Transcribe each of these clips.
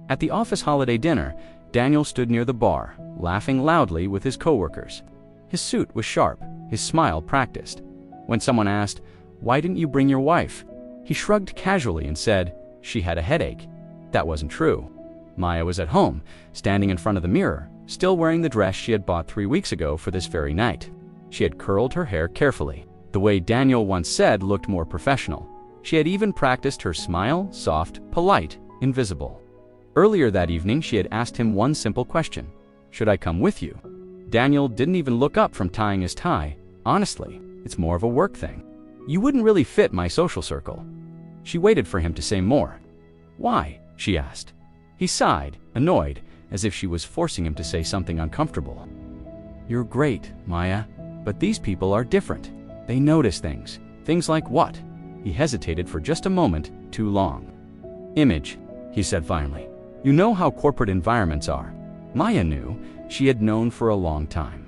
At the office holiday dinner, Daniel stood near the bar, laughing loudly with his coworkers. His suit was sharp, his smile practiced. When someone asked, "Why didn't you bring your wife?" he shrugged casually and said, "She had a headache." That wasn't true. Maya was at home, standing in front of the mirror, still wearing the dress she had bought 3 weeks ago for this very night. She had curled her hair carefully. The way Daniel once said looked more professional. She had even practiced her smile, soft, polite, invisible. Earlier that evening, she had asked him one simple question: "Should I come with you?" Daniel didn't even look up from tying his tie. "Honestly, it's more of a work thing. You wouldn't really fit my social circle." She waited for him to say more. "Why?" she asked. He sighed, annoyed, as if she was forcing him to say something uncomfortable. "You're great, Maya, but these people are different. They notice things. Things like what?" He hesitated for just a moment, too long. "Image," he said finally. "You know how corporate environments are." Maya knew. She had known for a long time.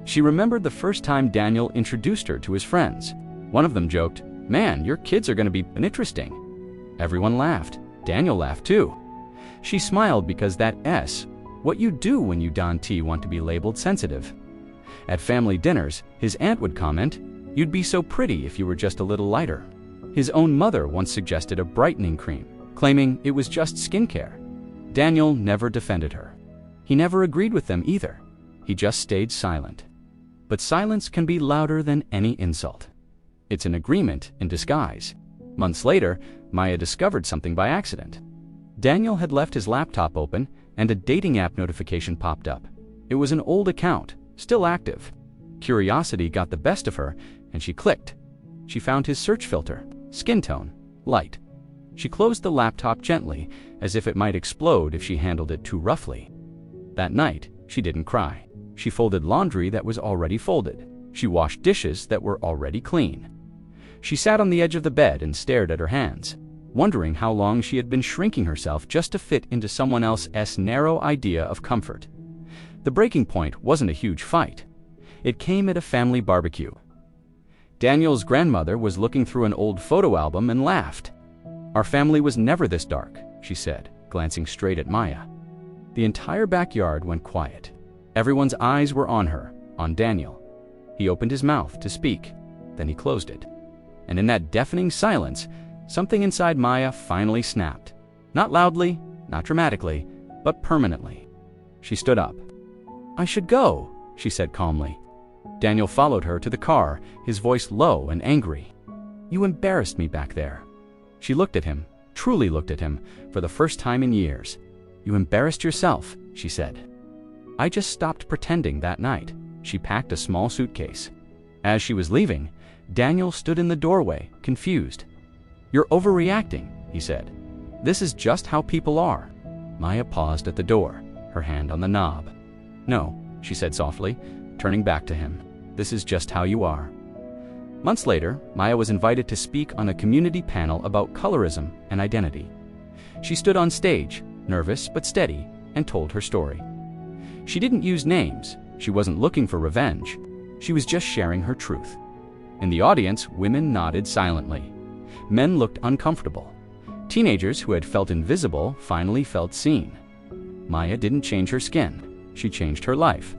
She remembered the first time Daniel introduced her to his friends. One of them joked, "Man, your kids are going to be interesting." Everyone laughed. Daniel laughed too. She smiled because that's what you do when you don't want to be labeled sensitive. At family dinners, his aunt would comment, "You'd be so pretty if you were just a little lighter." His own mother once suggested a brightening cream, claiming it was just skincare. Daniel never defended her. He never agreed with them either. He just stayed silent. But silence can be louder than any insult. It's an agreement in disguise. Months later, Maya discovered something by accident. Daniel had left his laptop open and a dating app notification popped up. It was an old account, still active. Curiosity got the best of her and she clicked. She found his search filter, skin tone, light. She closed the laptop gently, as if it might explode if she handled it too roughly. That night, she didn't cry. She folded laundry that was already folded. She washed dishes that were already clean. She sat on the edge of the bed and stared at her hands, wondering how long she had been shrinking herself just to fit into someone else's narrow idea of comfort. The breaking point wasn't a huge fight. It came at a family barbecue. Daniel's grandmother was looking through an old photo album and laughed. "Our family was never this dark," she said, glancing straight at Maya. The entire backyard went quiet. Everyone's eyes were on her, on Daniel. He opened his mouth to speak, then he closed it. And in that deafening silence, something inside Maya finally snapped. Not loudly, not dramatically, but permanently. She stood up. "I should go," she said calmly. Daniel followed her to the car, his voice low and angry. "You embarrassed me back there." She looked at him, truly looked at him, for the first time in years. "You embarrassed yourself," she said. "I just stopped pretending that night." She packed a small suitcase. As she was leaving, Daniel stood in the doorway, confused. "You're overreacting," he said. "This is just how people are." Maya paused at the door, her hand on the knob. "No," she said softly, turning back to him. "This is just how you are." Months later, Maya was invited to speak on a community panel about colorism and identity. She stood on stage, nervous but steady, and told her story. She didn't use names. She wasn't looking for revenge. She was just sharing her truth. In the audience, women nodded silently. Men looked uncomfortable. Teenagers who had felt invisible finally felt seen. Maya didn't change her skin. She changed her life.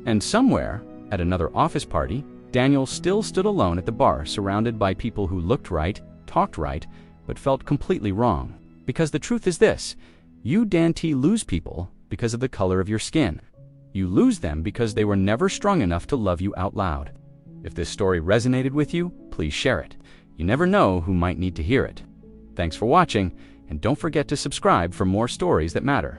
And somewhere, at another office party, Daniel still stood alone at the bar, surrounded by people who looked right, talked right, but felt completely wrong. Because the truth is this: you don't lose people because of the color of your skin. You lose them because they were never strong enough to love you out loud. If this story resonated with you, please share it. You never know who might need to hear it. Thanks for watching, and don't forget to subscribe for more stories that matter.